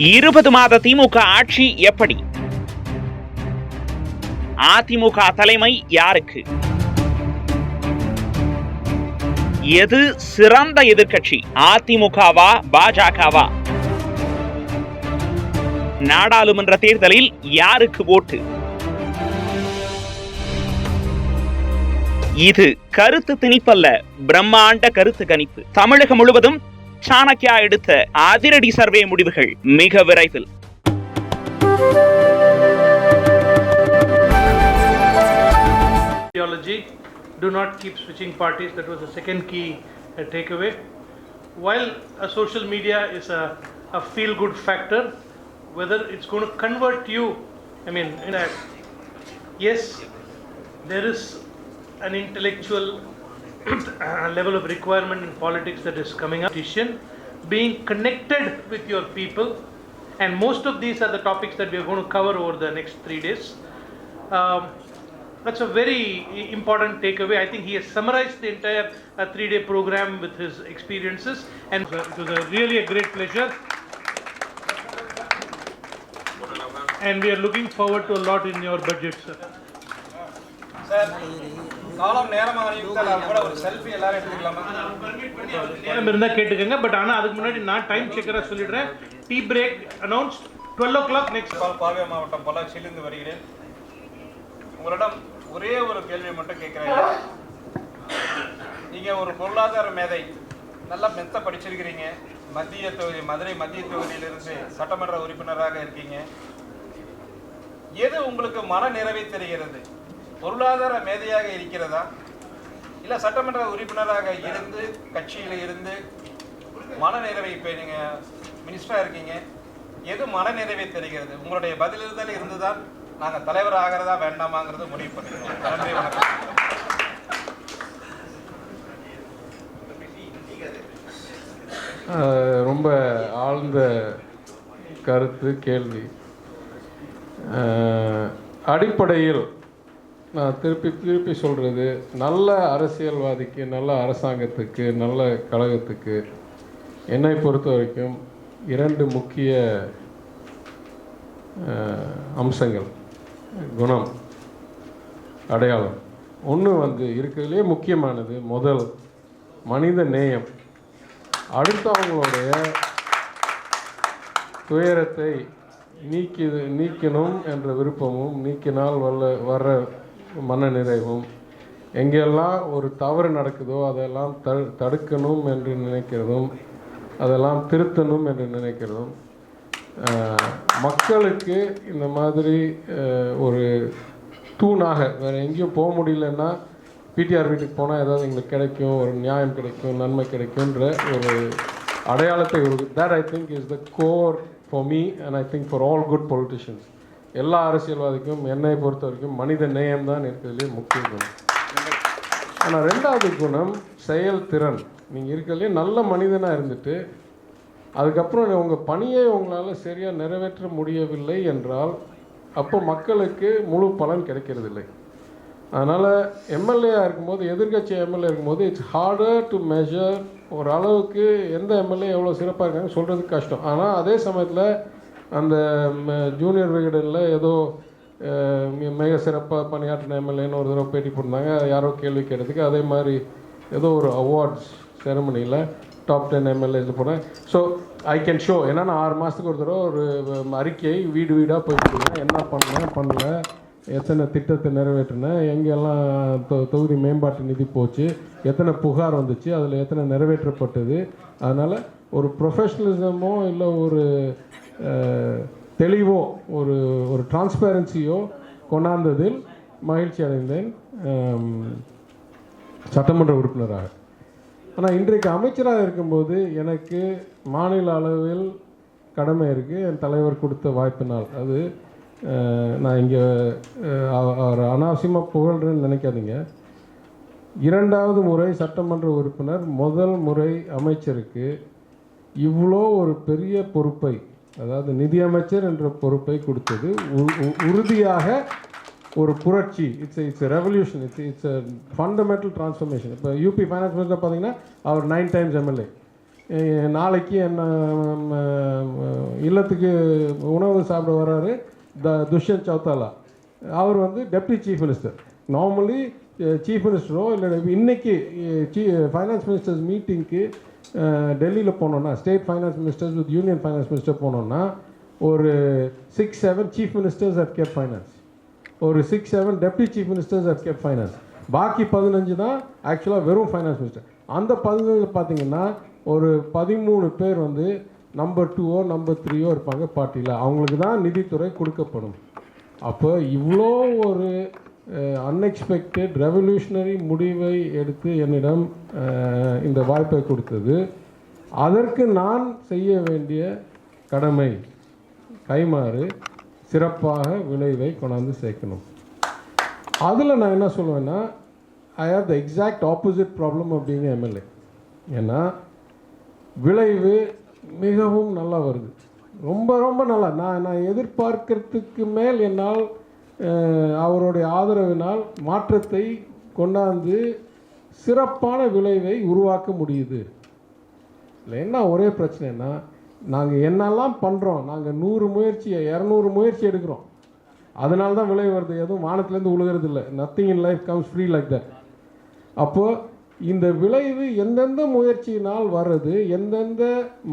20 மாத திமுக ஆட்சி எப்படி? அதிமுக தலைமை யாருக்கு? எது சிறந்த எதிர்க்கட்சி, அதிமுகவா பாஜகவா? நாடாளுமன்ற தேர்தலில் யாருக்கு ஓட்டு? இது கருத்து திணிப்பல்ல, பிரம்மாண்ட கருத்து கணிப்பு. தமிழகம் முழுவதும் சாணக்யா எடுத்த அதிரடி சர்வே முடிவுகள் மிக விரைவில். Do not keep switching parties. That was the second key takeaway. While a social media is a feel-good factor, whether it's going to convert you, I mean, in that, yes, there is an intellectual level of requirement in politics that is coming up. Being connected with your people, and most of these are the topics that we are going to cover over the next 3 days. That's a very important takeaway. I think he has summarized the entire 3-day program with his experiences, and it was really a great pleasure. And we are looking forward to a lot in your budget, sir. Sir, காலம் நேரமாக இருந்தால் கூட ஒரு selfie எல்லாரும் எடுத்துக்கலாமா? நேரம் இருந்தால் கேட்டுக்கங்க. பட் ஆனால் அதுக்கு முன்னாடி நான் டைம் செக்கராக சொல்லிடுறேன். Tea break announced 12 o'clock next. பால்வே மாவட்டம் பொள்ளாச்சியிலிருந்து வருகிறேன். உங்களிடம் ஒரே ஒரு கேள்வி மட்டும் கேட்குறேன். நீங்கள் ஒரு பொருளாதார மேதை, நல்லா மெத்த படிச்சிருக்கிறீங்க, மத்திய தொகுதி மதுரை மத்திய தொகுதியிலிருந்து சட்டமன்ற உறுப்பினராக இருக்கீங்க. எது உங்களுக்கு மன நிறைவை தெரிகிறது? பொருளாதார மேதையாக இருக்கிறதா, இல்லை சட்டமன்ற உறுப்பினராக இருந்து கட்சியில் இருந்து மன நிறைவை? இப்போ நீங்கள் மினிஸ்டராக இருக்கீங்க, எது மன நிறைவை தெரிகிறது? உங்களுடைய பதிலிருந்தால் இருந்துதான் நாங்கள் தலைவர் ஆகிறதா வேண்டாமாங்கிறது முடிவு பண்ணிக்கிறோம். நன்றி, வணக்கம். ரொம்ப ஆழ்ந்த கருத்து கேள்வி. அடிப்படையில் நான் திருப்பி சொல்கிறது, நல்ல அரசியல்வாதிக்கு, நல்ல அரசாங்கத்துக்கு, நல்ல கழகத்துக்கு என்னை பொறுத்த வரைக்கும் 2 முக்கிய அம்சங்கள், குணம், அடையாளம். ஒன்று இருக்கிறதுலே முக்கியமானது, முதல் மனித நேயம். அடுத்தவங்களுடைய துயரத்தை நீக்கணும் என்ற விருப்பமும், நீக்கினால் வர்ற மனநிறைவும், எங்கெல்லாம் ஒரு தவறு நடக்குதோ அதெல்லாம் தடுக்கணும் என்று நினைக்கிறதும், அதெல்லாம் திருத்தணும் என்று நினைக்கிறதும், மக்களுக்கு இந்த மாதிரி ஒரு தூணாக, வேறு எங்கேயும் போக முடியலன்னா பிடிஆர் வீட்டுக்கு போனால் ஏதாவது எங்களுக்கு கிடைக்கும், ஒரு நியாயம் கிடைக்கும், நன்மை கிடைக்கும்ன்ற ஒரு அடையாளத்தை that I think is the core for me and I think for all good politicians. எல்லா அரசியல்வாதிக்கும் என்னை பொறுத்த வரைக்கும் மனித நேயம் தான் இருக்கிறதுலே முக்கிய குணம். ஆனால் 2வது குணம் செயல்திறன். நீங்கள் இருக்கிறதுலே நல்ல மனிதனாக இருந்துட்டு அதுக்கப்புறம் உங்கள் பணியை உங்களால் சரியாக நிறைவேற்ற முடியவில்லை என்றால் அப்போ மக்களுக்கு முழு பலன் கிடைக்கிறதில்லை. அதனால் எம்எல்ஏயாக இருக்கும்போது, எதிர்கட்சி எம்எல்ஏ இருக்கும்போது இட்ஸ் ஹார்டர் டு மெஷர். ஒரு அளவுக்கு எந்த எம்எல்ஏ எவ்வளோ சிறப்பாக இருக்காங்க சொல்கிறதுக்கு கஷ்டம். ஆனால் அதே சமயத்தில் அந்த ஜூனியர் விகடனில் ஏதோ மிக சிறப்பாக பணியாற்றின எம்எல்ஏன்னு ஒரு தடவை பேட்டி போட்டிருந்தாங்க. யாரோ கேள்வி கேட்டதுக்கு அதே மாதிரி ஏதோ ஒரு அவார்ட்ஸ் செரமனியில் டாப் 10 எம்எல்ஏஸ் போனேன். So I can show. ஏன்னா நான் 6 மாதத்துக்கு ஒரு தடவை ஒரு அறிக்கையை வீடு வீடாக போய்ட்டு என்ன பண்ணல, எத்தனை திட்டத்தை நிறைவேற்றினேன், எங்கெல்லாம் தொகுதி மேம்பாட்டு நிதி போச்சு, எத்தனை புகார் வந்துச்சு, அதில் எத்தனை நிறைவேற்றப்பட்டது. அதனால் ஒரு ப்ரொஃபஷ்னலிசமோ இல்லை ஒரு தெளிவோ ஒரு டிரான்ஸ்பேரன்சியோ கொண்டாந்ததில் மகிழ்ச்சி அடைந்தேன் சட்டமன்ற உறுப்பினராக. ஆனால் இன்றைக்கு அமைச்சராக இருக்கும்போது எனக்கு மாநில அளவில் கடமை இருக்குது, என் தலைவர் கொடுத்த வாய்ப்பினால். அது நான் இங்கே அவர் அனாவசியமாக புகழ்றேன்னு நினைக்காதீங்க. 2வது முறை சட்டமன்ற உறுப்பினர், முதல் முறை அமைச்சருக்கு இவ்வளோ ஒரு பெரிய பொறுப்பை, அதாவது நிதியமைச்சர் என்ற பொறுப்பை கொடுத்தது உறுதியாக ஒரு புரட்சி. It's revolution, it's fundamental transformation. இப்போ யூபி ஃபைனான்ஸ் மினிஸ்டர் பார்த்தீங்கன்னா அவர் 9 times எம்எல்ஏ. நாளைக்கு என்ன இல்லத்துக்கு உணவு சாப்பிட வர்றாரு துஷ்யந்த் சௌத்தாலா. அவர் வந்து deputy chief minister. Normally chief மினிஸ்டரோ இல்லை இன்னைக்கு ஃபைனான்ஸ் மினிஸ்டர்ஸ் மீட்டிங்க்கு டெல்லியில் போனோன்னா, state finance ministers with union finance minister போனோன்னா ஒரு 6-7 chief ministers have kept finance, ஒரு 6-7 deputy chief ministers have kept finance. பாக்கி 15 தான் ஆக்சுவலாக வெறும் ஃபைனான்ஸ் மினிஸ்டர். அந்த 15 பார்த்தீங்கன்னா ஒரு 13 பேர் வந்து நம்பர் 2ஓ நம்பர் 3ஓ இருப்பாங்க பார்ட்டியில். அவங்களுக்கு தான் நிதித்துறை கொடுக்கப்படும். அப்போ இவ்வளோ ஒரு அன்எக்ஸ்பெக்டட் ரெவல்யூஷனரி முடிவை எடுத்து என்னிடம் இந்த வாய்ப்பை கொடுத்தது. அதற்கு நான் செய்ய வேண்டிய கடமை கைமாறு சிறப்பாக விளைவை கொண்டாந்து சேர்க்கணும். அதில் நான் என்ன சொல்லுவேன்னா, I have the exact opposite problem அப்படிங்க எம்எல்ஏ. ஏன்னா விளைவு மிகவும் நல்லா வருது, ரொம்ப ரொம்ப நல்லா. நான் எதிர்பார்க்கறதுக்கு மேல் என்னால் அவருடைய ஆதரவினால் மாற்றத்தை கொண்டாந்து சிறப்பான விளைவை உருவாக்க முடியுது. இல்லை என்ன ஒரே பிரச்சனைன்னா, நாங்கள் என்னெல்லாம் பண்ணுறோம், நாங்கள் 100 முயற்சி 200 முயற்சி எடுக்கிறோம், அதனால தான் விளைவு வருது. எதுவும் வானத்துலேருந்து உழுகிறது இல்லை. Nothing in life comes free like that. அப்போது இந்த விளைவு எந்தெந்த முயற்சியினால் வர்றது, எந்தெந்த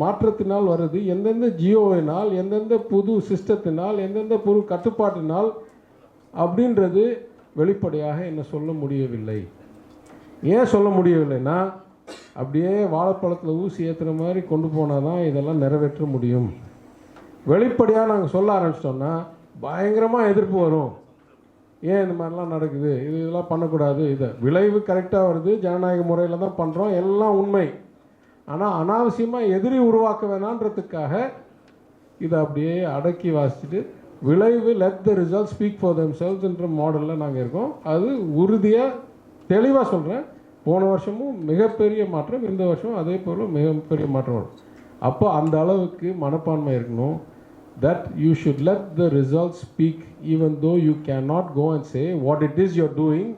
மாற்றத்தினால் வருது, எந்தெந்த ஜியோவினால், எந்தெந்த புது சிஸ்டத்தினால், எந்தெந்த புது கட்டுப்பாட்டினால் அப்படின்றது வெளிப்படையாக என்ன சொல்ல முடியவில்லை. ஏன் சொல்ல முடியவில்லைன்னா, அப்படியே வாழைப்பழத்தில் ஊசி ஏற்றுற மாதிரி கொண்டு போனால் தான் இதெல்லாம் நிறைவேற்ற முடியும். வெளிப்படையாக நாங்கள் சொல்ல ஆரம்பிச்சிட்டோம்னா பயங்கரமாக எதிர்ப்பு வரும். ஏன் இந்த மாதிரிலாம் நடக்குது, இதெல்லாம் பண்ணக்கூடாது, இதை விளைவு கரெக்டாக வருது, ஜனநாயக முறையில் தான் பண்ணுறோம், எல்லாம் உண்மை. ஆனால் அனாவசியமாக எதிரி உருவாக்க வேணான்றதுக்காக இதை அப்படியே அடக்கி வாசிச்சுட்டு விளைவு let the result speak for them செல்ஸ்ன்ற மாடலில் நாங்கள் இருக்கோம். அது உறுதியாக தெளிவாக சொல்கிறேன். போன வருஷமும் மிகப்பெரிய மாற்றம், இந்த வருஷமும் அதே போல் மிகப்பெரிய மாற்றம் வரும். அப்போ அந்த அளவுக்கு மனப்பான்மை இருக்கணும். That you should let the results speak even though you cannot go and say what it is you're doing.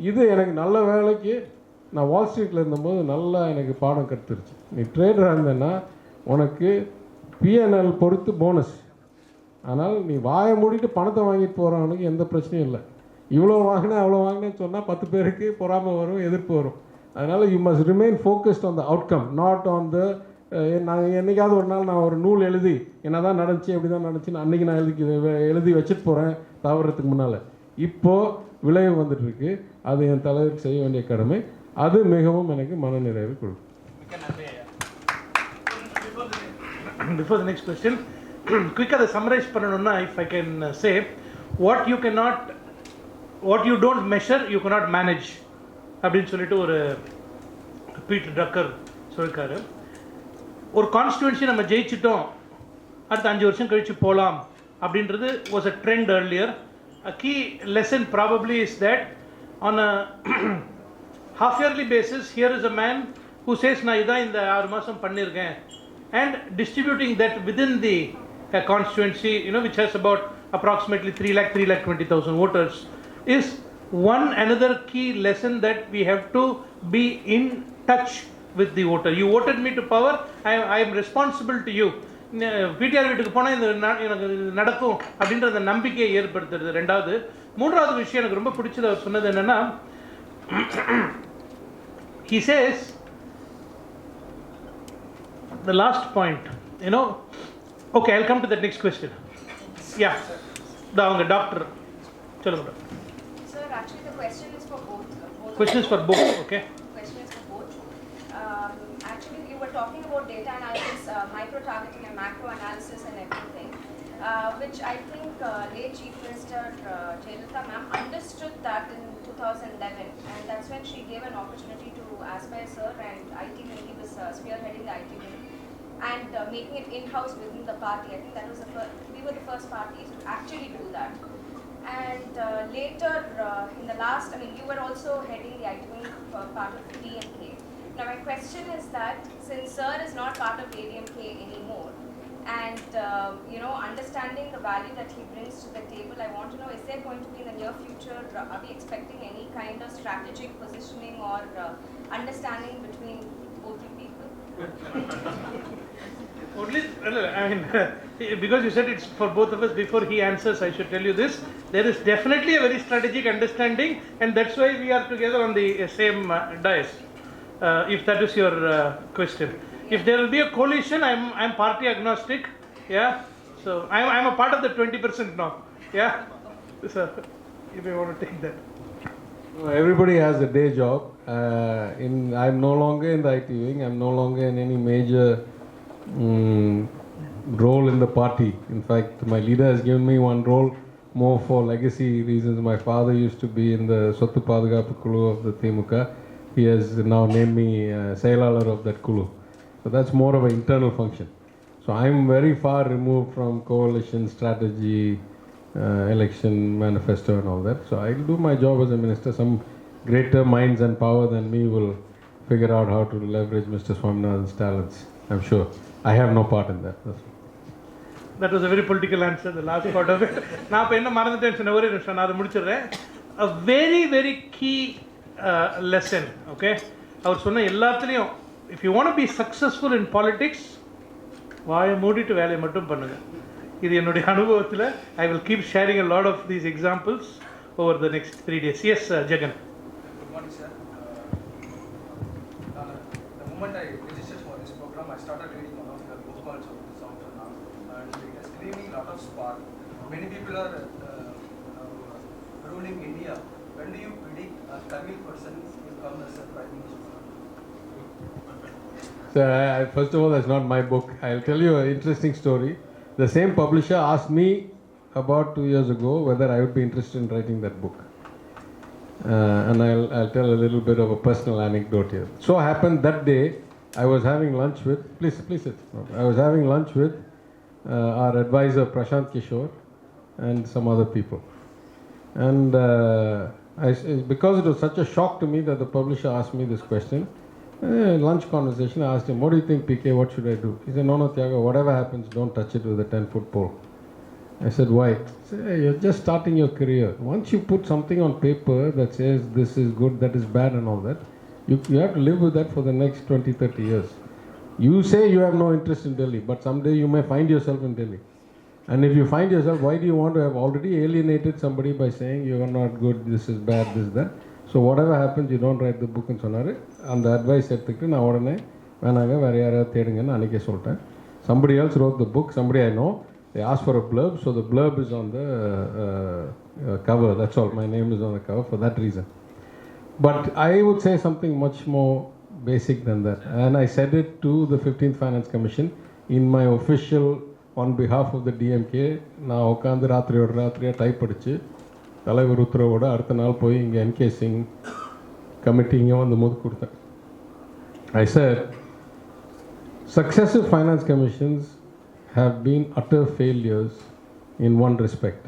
இது எனக்கு நல்ல வேலைக்கு நான் வால் ஸ்ட்ரீட்டில் இருந்தபோது நல்லா எனக்கு பாடம் கற்றுருச்சு. நீ ட்ரேடராக இருந்தேன்னா உனக்கு பிஎன்எல் பொறுத்து போனஸ். ஆனால் நீ வாயை மூடிட்டு பணத்தை வாங்கிட்டு போகிறவனுக்கு எந்த பிரச்சனையும் இல்லை. இவ்வளோ வாங்கினேன் அவ்வளோ வாங்கினேன்னு சொன்னால் 10 பேருக்கு பொறாமை வரும், எதிர்ப்பு வரும். அதனால் you must remain focused on the outcome, not on the நான் என்றைக்காவது ஒரு நாள் நான் ஒரு நூல் எழுதி என்ன தான் நடந்துச்சு எப்படி தான் நடந்துச்சுன்னு அன்றைக்கி நான் எழுதி வச்சுட்டு போகிறேன் தவறதுக்கு முன்னால். இப்போது விளைவு வந்துட்டுருக்கு. அது என் தலைவருக்கு செய்ய வேண்டிய கடமை. அது மிகவும் எனக்கு மனநிறைவு கொடுக்கும். Before the next question, quickly அதை சம்மரைஸ் பண்ணணும்னா, if I can say, what you don't measure you cannot manage அப்படின்னு சொல்லிட்டு ஒரு பீட்டர் ட்ரக்கர் சொல்லியிருக்காரு. ஒரு கான்ஸ்டிடுவன்சி நம்ம ஜெயிச்சிட்டோம், அடுத்த 5 வருஷம் கழித்து போகலாம் அப்படின்றது was a trend earlier. A key lesson probably is that on a half yearly basis, here is a man who says நான் இதான் இந்த 6 மாதம் பண்ணியிருக்கேன், and distributing that within the constituency, which has about approximately 3,20,000 voters, is another key lesson that we have to be in touch with the voter. You voted me to power, I am responsible to you. PTR வீட்டுக்கு போனால் இந்த எனக்கு நடக்கும் அப்படின்ற அந்த நம்பிக்கையை ஏற்படுத்துறது ரெண்டாவது. மூன்றாவது விஷயம் எனக்கு ரொம்ப பிடிச்சது அவர் சொன்னது என்னென்னா, he says the last point, okay, I'll come to the next question. Yeah, அவங்க டாக்டர் சொல்லுங்க. Sir, actually the question is for both. Question is for both, okay. Question is for both. Actually you were talking about data analysis, micro targeting and macro analysis and everything, which I think late Chief Minister Jayalalitha ma'am understood that in 2011, and that's when she gave an opportunity to Aspire sir and IT when he was spearheading the IT wing and making it in-house within the party. I think that was we were the first parties to actually do that. And later in the last, you were also heading the IT wing part of DMK. Now my question is that since sir is not part of ADMK anymore, and understanding the value that he brings to the table, I want to know, is there going to be in the near future, are we expecting any kind of strategic positioning or understanding between both you people? Only, I mean, because you said it's for both of us, before he answers, I should tell you this. There is definitely a very strategic understanding, and that's why we are together on the same dais. If that is your question. If there will be a coalition, I'm party agnostic. Yeah. So I'm a part of the 20% now. Yeah. So you may want to take that. Everybody has a day job. I'm no longer in the IT wing. I'm no longer in any major role in the party. In fact, my leader has given me one role more for legacy reasons. My father used to be in the Sottu Padagappu Kulu of the Thimuka. He has now named me Sailalar of that Kulu. So that's more of an internal function. So I'm very far removed from coalition strategy, election manifesto and all that. So I'll do my job as a minister. Some greater minds and power than me will figure out how to leverage Mr. Swaminathan's talents, I'm sure. I have no part in that. That was a very political answer, the last part of it. Now, a very, very key lesson, okay? If you want to be successful in politics, I will keep sharing a lot of these examples over the next 3 days. Yes, Jagan. Good morning, sir. The moment I registered for this program, I started reading one of the bookmarks of the Sound of Now, and it is giving a lot of spark. Many people are ruling India. When do you predict a Tamil person will come as a Prime Minister? So, first of all, that's not my book. I'll tell you an interesting story. The same publisher asked me about 2 years ago whether I would be interested in writing that book. And I'll tell a little bit of a personal anecdote here. So happened that day, I was having lunch with, please sit. I was having lunch with our advisor Prashant Kishore and some other people. And because it was such a shock to me that the publisher asked me this question, lunch conversation, I asked him, what do you think, PK, what should I do? He said, no, Thiaga, whatever happens, don't touch it with a 10-foot pole. I said, why? He said, hey, you're just starting your career. Once you put something on paper that says this is good, that is bad and all that, you have to live with that for the next 20, 30 years. You say you have no interest in Delhi, but someday you may find yourself in Delhi. And if you find yourself, why do you want to have already alienated somebody by saying you are not good, this is bad, this, that? So whatever happens, you don't write the book and சொன்னாரு அந்த advice எடுத்துக்கிட்டு நான் உடனே வேணாங்க வேற யாராவது தேடுங்கன்னு அன்றைக்கே சொல்லிட்டேன். Somebody else wrote the book, somebody I know, they asked for a blurb, so the blurb is on the cover, that's all, my name is on the cover for that reason. But I would say something much more basic than that, and I said it to the 15th Finance Commission in my official, on behalf of the DMK, நான் உட்காந்து ராத்திரியா type அடிச்சு தலைவர் உத்தரவோட அடுத்த நாள் போய் இங்கே என்கே Singh committee இங்கே வந்து போது கொடுத்தேன். I said, successive finance commissions have been utter failures in one respect.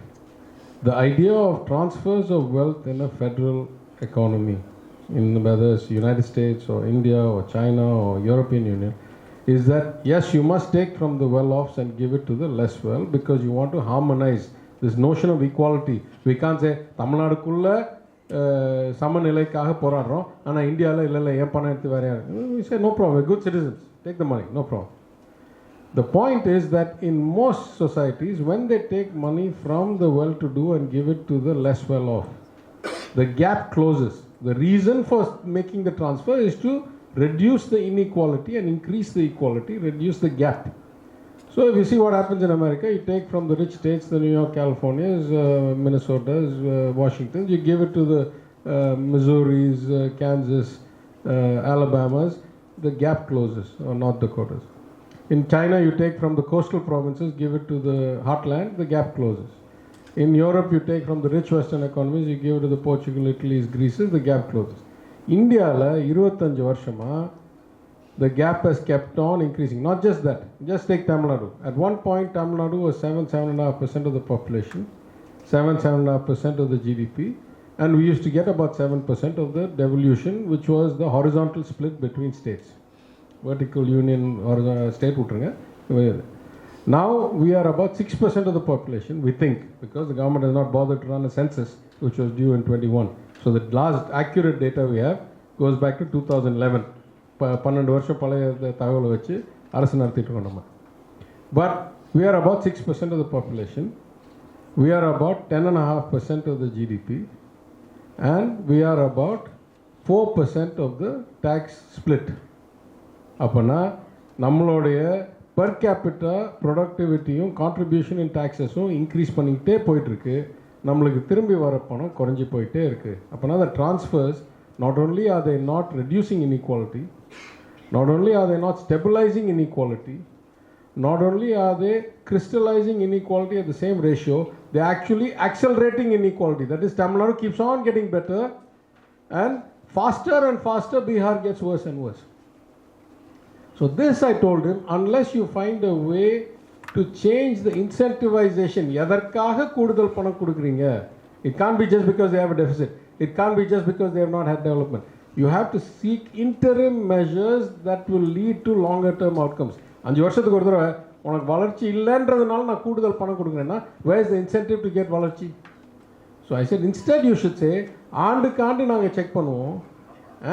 The idea of transfers of wealth in a federal economy, in whether it's United States or India or China or European Union, is that yes, you must take from the well-offs and give it to the less well because you want to harmonize this notion of equality. We can't say தமிழ்நாடுக்குள்ள சமநிலைக்காக போராடுறோம் ஆனால் இந்தியாவில் இல்லை ஏன் பணம் எடுத்து வேற யாரு. We say no problem, we're good citizens, take the money, no problem. The point is that in most societies, when they take money from the well-to-do and give it to the less well-off, the gap closes. The reason for making the transfer is to reduce the inequality and increase the equality, reduce the gap. So if you see what happens in America, you take from the rich states, the New York, Californias, Minnesotas, Washington, you give it to the Missouris, Kansas, Alabamas, the gap closes, or North Dakotas. In China, you take from the coastal provinces, give it to the heartland, the gap closes. In Europe, you take from the rich Western economies, you give it to the Portugal, Italy's, Greece's, the gap closes. India, 25 வருஷமா, the gap has kept on increasing. Not just that, just take Tamil Nadu. At one point, Tamil Nadu was 7.5% of the population, 7.5% of the GDP, and we used to get about 7% of the devolution, which was the horizontal split between states. Vertical union or state utruங்க. Now we are about 6% of the population, we think, because the government has not bothered to run a census, which was due in 21. So the last accurate data we have goes back to 2011. 12 வருஷம் பழைய தகவலை வச்சு அரசு நடத்திட்டு இருக்கோம் நம்ம. But we are about 6% of the population. We are about 10.5% of the GDP. And we are about 4% of the tax split. அப்போனா நம்மளுடைய per capita ப்ரொடக்டிவிட்டியும் கான்ட்ரிபியூஷன் இன் டாக்ஸஸும் இன்க்ரீஸ் பண்ணிக்கிட்டே போயிட்டுருக்கு. நம்மளுக்கு திரும்பி வர பணம் குறைஞ்சி போயிட்டே இருக்குது. அப்போனா the transfers, not only are they not reducing inequality, not only are they not stabilizing inequality, not only are they crystallizing inequality at the same ratio, they are actually accelerating inequality. That is, Tamil Nadu keeps on getting better, and faster Bihar gets worse and worse. So this, I told him, unless you find a way to change the incentivization, எதற்காக கூடுதல் பணம் கொடுக்குறீங்க, it can't be just because they have a deficit, it can't be just because they have not had development. You have to seek interim measures that will lead to longer term outcomes. 5 வருஷத்துக்கு ஒரு தடவை உனக்கு வளர்ச்சி இல்லைன்றதுனால நான் கூடுதல் பணம் கொடுக்குறேன்னா where is the incentive to get வளர்ச்சி? So I said instead you should say ஆண்டுக்கு ஆண்டு நாங்கள் செக் பண்ணுவோம்,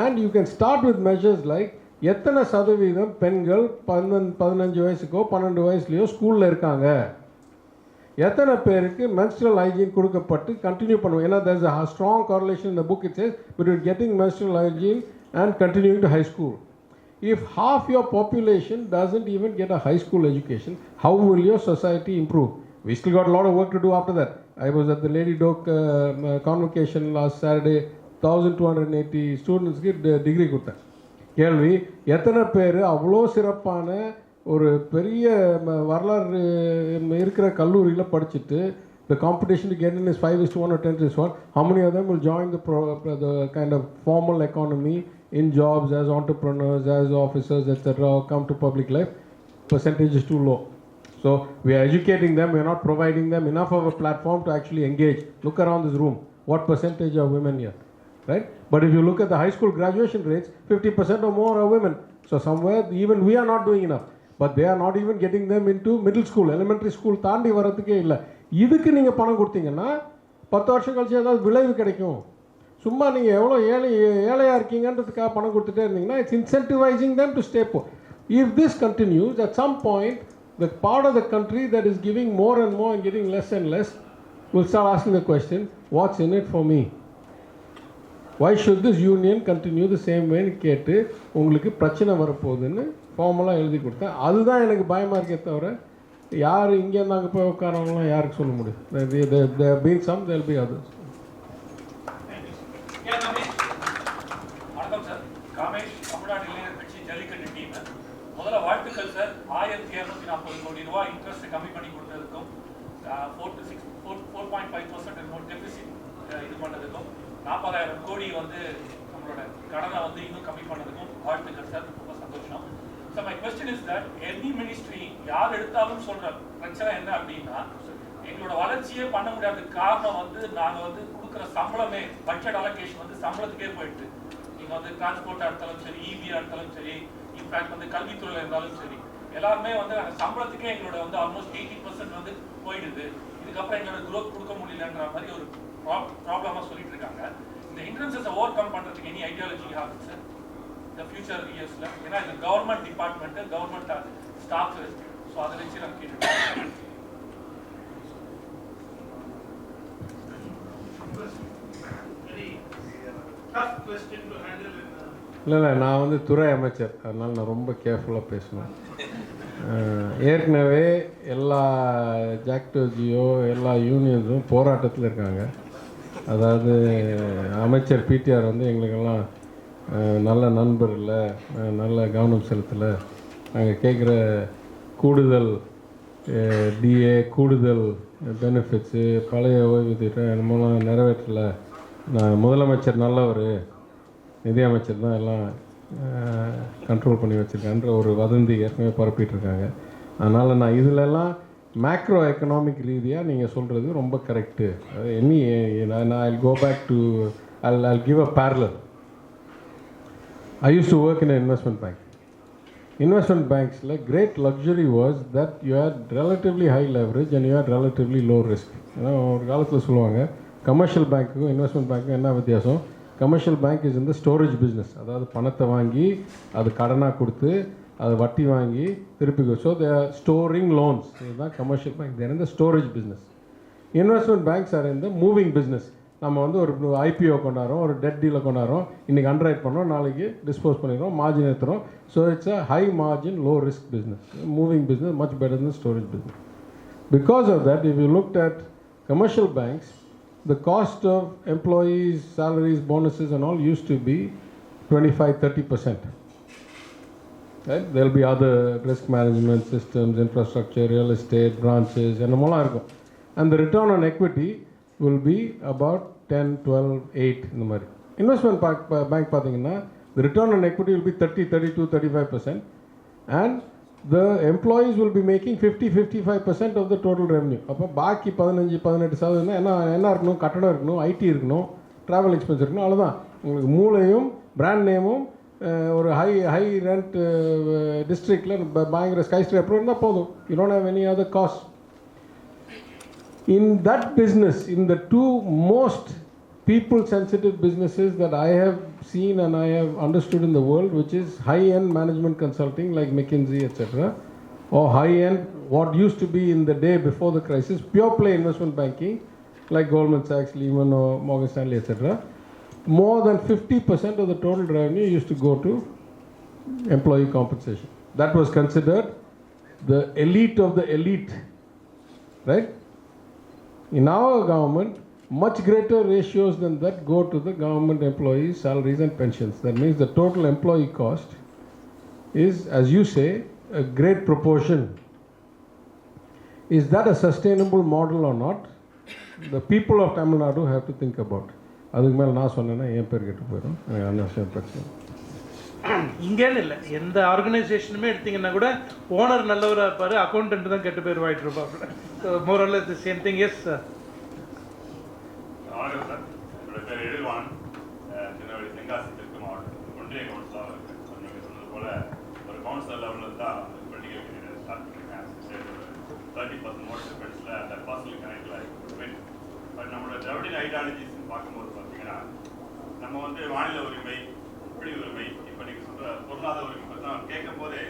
and you can start with measures like எத்தனை சதவீதம் பெண்கள் 15 வயசுக்கோ 12 வயசுலையோ ஸ்கூலில் இருக்காங்க, எத்தனை பேருக்கு menstrual hygiene கொடுக்கப்பட்டு கண்டினியூ பண்ணுவோம். ஏன்னா there is a strong correlation in the book, it says, between getting menstrual hygiene and continuing to high school. If half your population doesn't even get a high school education, how will your society improve? We still got a lot of work to do after that. I was at the Lady Doak convocation last Saturday. 1280 students get degree கொடுத்தேன். கேள்வி, எத்தனை பேர் அவ்வளோ சிறப்பான ஒரு பெரிய வரலாறு இருக்கிற கல்லூரியில் படிச்சுட்டு the competition to get in is 5:1 or 10:1, how many of them will join the kind of formal economy in jobs as entrepreneurs, as officers, etc., or come to public life? Percentage is too low. So we are educating them, we are not providing them enough of a platform to actually engage. Look around this room, what percentage are women here, right? But if you look at the high school graduation rates, 50% or more are women. So somewhere even we are not doing enough. But they are not even getting them into middle school, elementary school தாண்டி வரதுக்கே இல்லை. இதுக்கு நீங்கள் பணம் கொடுத்தீங்கன்னா 10 வருஷம் கழிச்சு ஏதாவது விளைவு கிடைக்கும். சும்மா நீங்கள் எவ்வளோ ஏழையாக இருக்கீங்கன்றதுக்காக பணம் கொடுத்துட்டே இருந்தீங்கன்னா it's இன்சென்டிவைசிங் them to stay poor. If this continues, at some point the part of the country that is giving more and more and getting less and less will start asking the question, what's in it for me? Why should this union continue the same way? கேட்டு உங்களுக்கு பிரச்சனை வரப்போகுதுன்னு ஃபார்மலாக எழுதி கொடுத்தேன். அதுதான் எனக்கு பயமாக இருக்கே தவிர யார் இங்கே இருந்தாங்க போய் உட்காரவங்களாம் யாருக்கு சொல்ல முடியும். there being some, there will be others. வணக்கம் சார், காமேஷ், தமிழ்நாடு இளைஞர் கட்சி ஜல்லிக்கட்டு டீம். முதல்ல வாழ்த்துக்கள் சார். 1240 கோடி ரூபாய் இன்ட்ரெஸ்ட் கம்மி பண்ணி கொடுத்ததுக்கும் 4.5% டெபிசிட் இது பண்ணதுக்கும் 40,000 கோடி வந்து நம்மளோட கடனை வந்து இன்னும் கம்மி பண்ணதுக்கும் வாழ்த்துக்கள் சார். ரொம்ப சந்தோஷம். So my question is that any ministry யார் எடுத்தாலும் சொல்ற பிரச்சனை என்ன அப்படின்னா, எங்களோட வளர்ச்சியே பண்ண முடியாத காரணம் வந்து நாங்கள் வந்து கொடுக்குற சம்பளமே, பட்ஜெட் அலோகேஷன் வந்து சம்பளத்துக்கே போயிட்டு, நீங்கள் வந்து டிரான்ஸ்போர்ட்டாக இருந்தாலும் சரி, ஈபியாக இருந்தாலும் சரி, இன்ஃபேக்ட் வந்து கல்வித்துறையில் இருந்தாலும் சரி, எல்லாருமே வந்து சம்பளத்துக்கே எங்களோட வந்து ஆல்மோஸ்ட் 80% வந்து போயிடுது. இதுக்கப்புறம் எங்களோட growth கொடுக்க முடியலன்ற மாதிரி ஒரு ப்ராப்ளமாக சொல்லிட்டு இருக்காங்க. இந்த ஹிண்ட்ரன்சஸை ஓவர் கம் பண்ணுறதுக்கு எனி ஐடியாலஜி ஆகுது சார் இந்த ஃபியூச்சர் இயர்ஸில்? ஏன்னா இது government department, government staff, so அதை வச்சு நான் கேட்டுருக்கேன். இல்லை நான் வந்து துறை அமைச்சர், அதனால் நான் ரொம்ப கேர்ஃபுல்லாக பேசணும். ஏற்கனவே எல்லா ஜாக்டோஜியோ எல்லா யூனியன்ஸும் போராட்டத்தில் இருக்காங்க. அதாவது அமைச்சர் PTR வந்து எங்களுக்கெல்லாம் நல்ல நண்பர் இல்லை, நல்ல கவனம் செலுத்தலை, நாங்கள் கேட்குற கூடுதல் DA, கூடுதல் பெனிஃபிட்ஸு, பழைய ஓய்வு திட்டம் என்னமோலாம் நிறைவேற்றலை, நான் முதலமைச்சர் நல்லவர், நிதியமைச்சர் தான் எல்லாம் கண்ட்ரோல் பண்ணி வச்சுருக்கான்ற ஒரு வதந்தி ஏற்கனவே பரப்பிட்டுருக்காங்க. அதனால் நான் இதிலெல்லாம் மேக்ரோ எக்கனாமிக் ரீதியாக நீங்கள் சொல்கிறது ரொம்ப கரெக்டு. நான் I'll go back to, I'll give a parallel. I used to work in an investment bank. Investment banks, like, great luxury was that you had relatively high leverage and you had relatively low risk. ஒரு காலத்தில் சொல்லுவாங்க commercial பேங்க்குக்கும் investment பேங்க்குக்கும் என்ன வித்தியாசம், commercial bank is இந்த storage business. அதாவது பணத்தை வாங்கி அது கடனாக கொடுத்து அது வட்டி வாங்கி திருப்பி. So they are storing loans. இதுதான் கமர்ஷியல் பேங்க். தேர் இந்த storage business. Investment banks R இந்த மூவிங் பிஸ்னஸ். நம்ம வந்து ஒரு ஐபிஓ கொண்டாடுறோம், ஒரு டெட் டீலை கொண்டாடுறோம், இன்றைக்கி அண்டர்ரைட் பண்ணுறோம், நாளைக்கு டிஸ்போஸ் பண்ணிடுறோம், மார்ஜின் ஏற்றுறோம். So it's a high margin low risk business. Moving business much better than storage business. Because of that, if you looked at commercial banks, the cost of employees, salaries, bonuses and all used to be 25-30%. Right? There will be other risk management systems, infrastructure, real estate, branches, and all. And the return on equity will be about 10, 12, 8 in the mari. Investment bank pathina, the return on equity will be 30, 32, 35%, and the employees will be making 50-55% of the total revenue. அப்போ பாக்கி 15-18% என்ன இருக்கணும், கட்டடம் இருக்கணும், ID இருக்கணும், travel expense இருக்கணும், அவ்வளோதான். உங்களுக்கு மூளையும் பிராண்ட் நேமும் ஒரு ஹை ரெண்ட் டிஸ்ட்ரிக்டில் பயங்கர ஸ்கை ஸ்கிரேப்பர் இருந்தால் போதும். You don't have any other cost. In that business, in the two most people-sensitive businesses that I have seen and I have understood in the world, which is high-end management consulting like McKinsey, etc., or high-end, what used to be in the day before the crisis, pure-play investment banking like Goldman Sachs, Lehman or Morgan Stanley, etc., more than 50% of the total revenue used to go to employee compensation. That was considered the elite of the elite, right? In our government, much greater ratios than that go to the government employees' salaries and pensions. That means the total employee cost is, as you say, a great proportion. Is that a sustainable model or not? The people of Tamil Nadu have to think about. அதுக்கு மேலே நான் சொன்னேன்னா என் பேர் கெட்டு போயிடும். எனக்கு அன்னவசியம் பிரச்சனை. இங்கேன்னு இல்லை, எந்த ஆர்கனைசேஷனுமே எடுத்தீங்கன்னா கூட ஓனர் நல்லவராக இருப்பார், அக்கௌண்டன்ட் தான் கெட்டு பேர் வாங்கிட்டு இருப்பாப்புல. So moral the same thing. Yes sir. வணக்கம் சார். என்னோட பேர் எழில்வான். திருநெல்வேலி தென்காசி தெற்கு மாவட்டம் ஒன்றிய கவுன்சிலாக இருக்குது. நீங்கள் சொன்னது போல் ஒரு கவுன்சிலர் லெவலில் தான் பொலிட்டிக்கல் கரியர் ஸ்டார்ட் பண்ணியிருக்கேன். 30% மோட் டிஃபரன்ஸில் அந்த பர்சனல் கனெக்டில் பட் நம்மளோட திராவிடியன் ஐடியாலஜிஸ்ன்னு பார்க்கும்போது பார்த்தீங்கன்னா நம்ம வந்து மாநில உரிமை, குடி உரிமை, இப்போ நீங்கள் சொல்கிற பொருளாதார உரிமை பற்றி நம்ம கேட்கும் போதே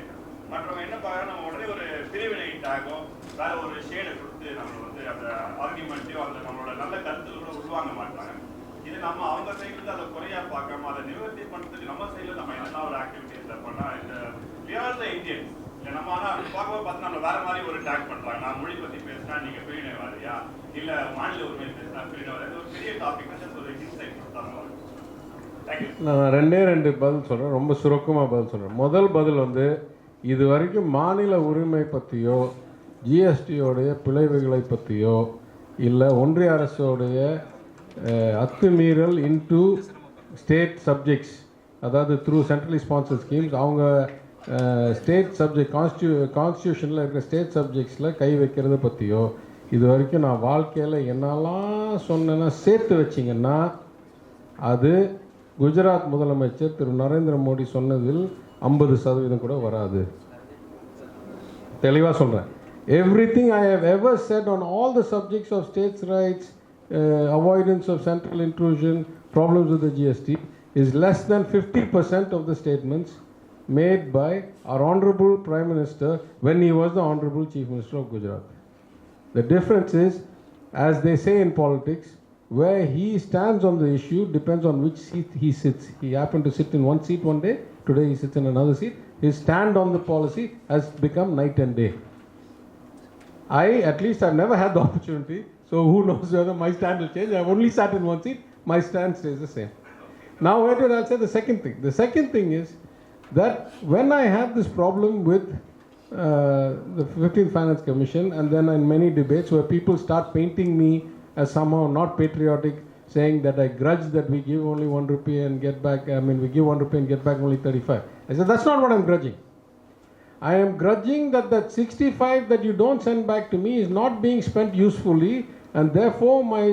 மற்றவங்க என்ன பார்க்குறோம், நம்ம உடனே ஒரு பிரிவினை டாகோ வேற ஒரு ஷேடை கொடுத்து நம்ம வந்து அந்த ஆர்கியூமெண்ட்டையோ அந்த நம்மளோட நல்ல கருத்துக்களோட உருவாங்க மாட்டாங்க. இது நம்ம அவங்க சைட்லேருந்து அதை குறையா பார்க்காம அதை நிவர்த்தி பண்ணுறதுக்கு நம்ம சைடில் நம்ம என்னெல்லாம் ஒரு ஆக்டிவிட்டிஸில் பண்ணால் இந்த விஆர் த இந்தியன்ஸ் இல்லை நம்ம ஆனால் பார்க்கும்போது பார்த்து நம்ம வேற மாதிரி ஒரு டேக் பண்ணுறாங்க. நான் மொழி பற்றி பேசினா நீங்கள் பிரிவினைவாதியா, இல்லை மாநில உரிமை பேசினா பிரிவினைவாதியா, ஒரு பெரிய டாபிக் ஒரு இன்சைட் கொடுத்தாங்க. நான் ரெண்டு பதில் சொல்கிறேன், ரொம்ப சுருக்கமாக பதில் சொல்கிறேன். முதல் பதில் வந்து இது வரைக்கும் மாநில உரிமை பற்றியோ ஜிஎஸ்டியோடைய பிழைவுகளை பற்றியோ இல்லை ஒன்றிய அரசோடைய அத்துமீறல் இன்டு ஸ்டேட் சப்ஜெக்ட்ஸ், அதாவது த்ரூ சென்ட்ரலி ஸ்பான்சர் ஸ்கீம்ஸ், அவங்க ஸ்டேட் சப்ஜெக்ட் கான்ஸ்டியூஷனில் இருக்கிற ஸ்டேட் சப்ஜெக்ட்ஸில் கை வைக்கிறத பற்றியோ இது வரைக்கும் நான் வாழ்க்கையில் என்னெல்லாம் சொன்னேன்னா சேர்த்து வச்சிங்கன்னா அது குஜராத் முதலமைச்சர் திரு நரேந்திர மோடி சொன்னதில் 50% கூட வராது. தெளிவாக சொல்கிறேன். Everything I have ever said on all the subjects of states' rights, avoidance of central intrusion, problems with the GST, is less than 50% of the statements made by our Honorable Prime Minister when he was the Honorable Chief Minister of Gujarat. The difference is, as they say in politics, where he stands on the issue depends on which seat he sits. He happened to sit in one seat one day, today he sits in another seat. His stand on the policy has become night and day. At least I've never had the opportunity, so who knows whether my stand will change. I've only sat in one seat, my stand stays the same. Now wait till I'll say the second thing. The second thing is that when I have this problem with the 15th Finance Commission, and then in many debates where people start painting me as somehow not patriotic, saying that I grudge that we give only 1 rupee and get back, we give 1 rupee and get back only 35. I said, that's not what I'm grudging. I am grudging that 65 that you don't send back to me is not being spent usefully, and therefore my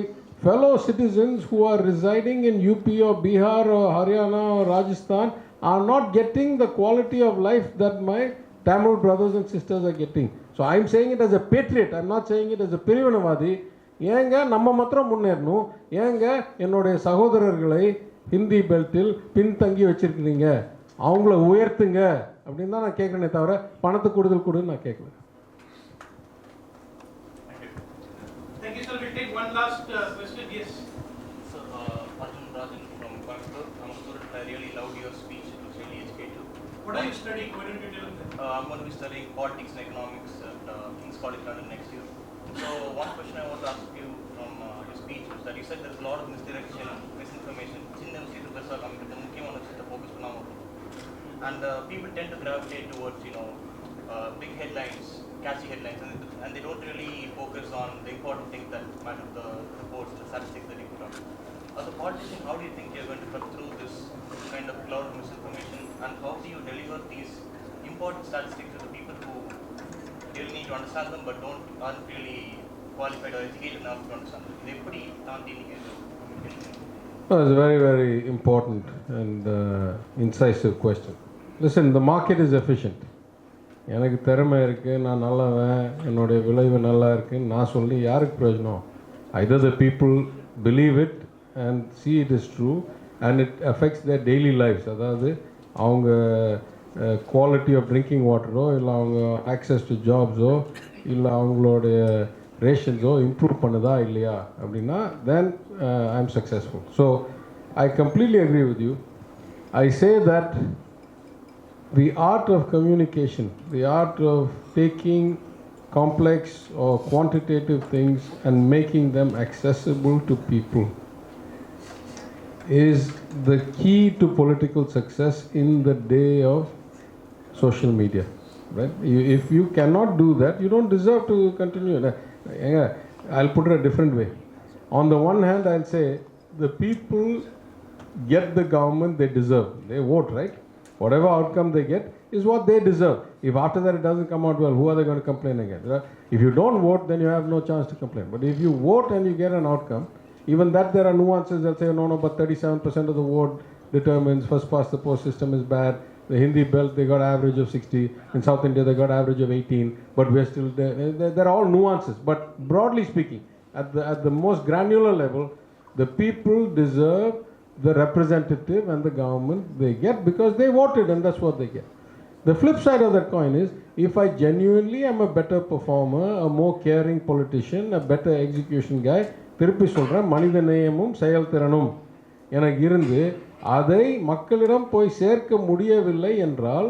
fellow citizens who are residing in UP or Bihar or Haryana or Rajasthan are not getting the quality of life that my Tamil brothers and sisters are getting. So I'm saying it as a patriot, I'm not saying it as a Pirivanavadi. ஏங்க நம்ம மாத்திரம் முன்னேறணும், ஏங்க என்னுடைய சகோதரர்களை ஹிந்தி பெல்ட்டில் பின்தங்கி வச்சுருக்கிறீங்க, அவங்கள உயர்த்துங்க அப்படின்னு தான் நான் கேட்குறேனே தவிர பணத்தை கூடுதல் கொடுன்னு நான் கேட்கல. Thank you, sir. We'll take one last question. Yes. Sir, Palanivel from Coimbatore. I'm a student. I really loved your speech. It was really educative. What are you studying? Why don't you tell them that? I'm going to be studying politics and economics at King's College London next year. So one question I want to ask you from your speech was that you said there's a lot of misdirection, misinformation. And people tend to gravitate towards, big headlines, catchy headlines, and they don't really focus on the important things that matter, the reports, the statistics that you put out. As a politician, how do you think you're going to cut through this kind of cloud of misinformation, and how do you deliver these important statistics to the people who really need to understand them but aren't really qualified or educated enough to understand them? That's a very, very important and incisive question. Listen, the market is efficient. எனக்கு திறமை இருக்குது, நான் நல்லவன், என்னுடைய விளைவு நல்லா இருக்குன்னு நான் சொல்லி யாருக்கு பிரயோஜனம்? Either the people believe it and see it is true and it affects their daily lives. அதாவது அவங்க குவாலிட்டி ஆஃப் ட்ரிங்கிங் வாட்டரோ, இல்லை அவங்க ஆக்சஸ் டு ஜாப்ஸோ, இல்லை அவங்களுடைய ரேஷன்ஸோ இம்ப்ரூவ் பண்ணுதா இல்லையா அப்படின்னா then I am successful. So I completely agree with you. I say that the art of communication, the art of taking complex or quantitative things and making them accessible to people is the key to political success in the day of social media, right? If you cannot do that, you don't deserve to continue. I'll put it a different way. On the one hand, I'll say the people get the government they deserve. They vote, right? Whatever outcome they get is what they deserve. If after that it doesn't come out well, who are they going to complain against? Right? If you don't vote, then you have no chance to complain. But if you vote and you get an outcome, even that there are nuances that say, no, but 37% of the vote determines first past the post system is bad. The Hindi belt, they got average of 60. In South India, they got average of 18. But we're still there. There are all nuances. But broadly speaking, at the most granular level, the people deserve the representative and the government they get because they voted, and that's what they get. The flip side of that coin is, if I genuinely am a better performer, a more caring politician, a better execution guy, திருப்பி சொல்கிறேன், மனித நேயமும் செயல்திறனும் எனக்கு இருந்து அதை மக்களிடம் போய் சேர்க்க முடியவில்லை என்றால்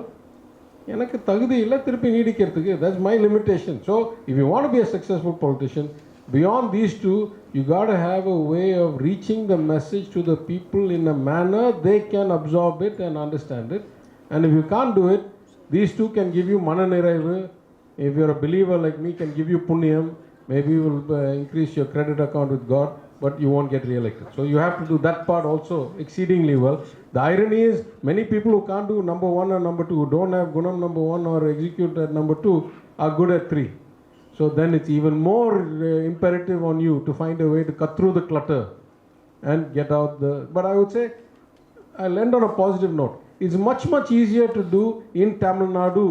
எனக்கு தகுதி இல்லை திருப்பி நீடிக்கிறதுக்கு. That's my limitation. So if you want to be a successful politician, beyond these two, you got to have a way of reaching the message to the people in a manner they can absorb it and understand it. And if you can't do it, these two can give you mananiraivu. If you're a believer like me, can give you punyam. Maybe you will increase your credit account with God, but you won't get re-elected. So you have to do that part also exceedingly well. The irony is, many people who can't do number one or number two, who don't have gunam number one or execute at number two, are good at three. So then it's even more imperative on you to find a way to cut through the clutter and get out the... But I would say, I'll end on a positive note. It's much, much easier to do in Tamil Nadu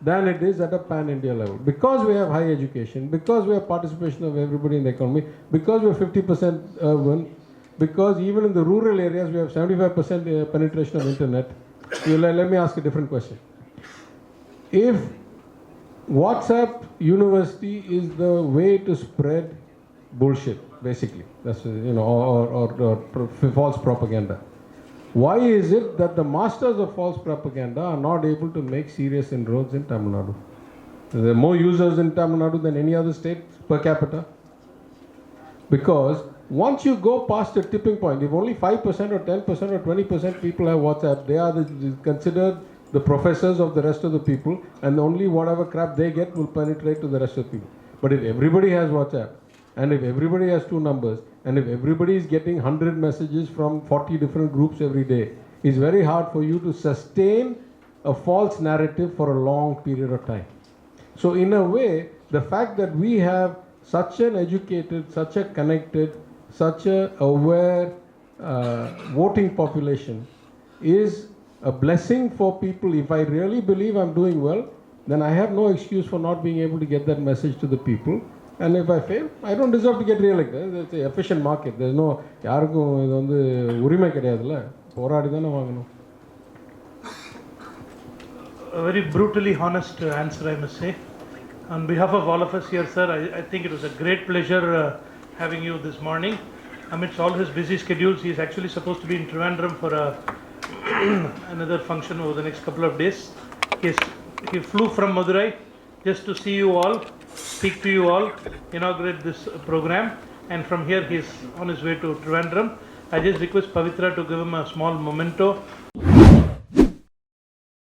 than it is at a pan-India level. Because we have high education, because we have participation of everybody in the economy, because we are 50% urban, because even in the rural areas we have 75% penetration of internet. Let me ask a different question. If WhatsApp University is the way to spread bullshit, basically, that's or false propaganda, why is it that the masters of false propaganda are not able to make serious inroads in Tamil Nadu? There are more users in Tamil Nadu than any other state per capita. Because once you go past a tipping point, if only 5% or 10% or 20% people have WhatsApp, they are considered the professors of the rest of the people, and only whatever crap they get will penetrate to the rest of the people. But if everybody has WhatsApp, and if everybody has two numbers, and if everybody is getting 100 messages from 40 different groups every day, it's very hard for you to sustain a false narrative for a long period of time. So in a way, the fact that we have such an educated, such a connected, such a aware voting population is a blessing for people. If I really believe I'm doing well, then I have no excuse for not being able to get that message to the people. And if I fail, I don't deserve to get re-elected. It's an efficient market. There's no யாருக்கும் இது வந்து உரிமை கிடையாதுல்ல, போராடி தானே வாங்கணும். A very brutally honest answer, I must say. On behalf of all of us here, sir, I think it was a great pleasure having you this morning. Amidst all his busy schedules, he is actually supposed to be in Trivandrum for another function over the next couple of days. He flew from Madurai just to see you all, speak to you all, inaugurate this program, and from here he is on his way to Trivandrum. I just request Pavitra to give him a small memento.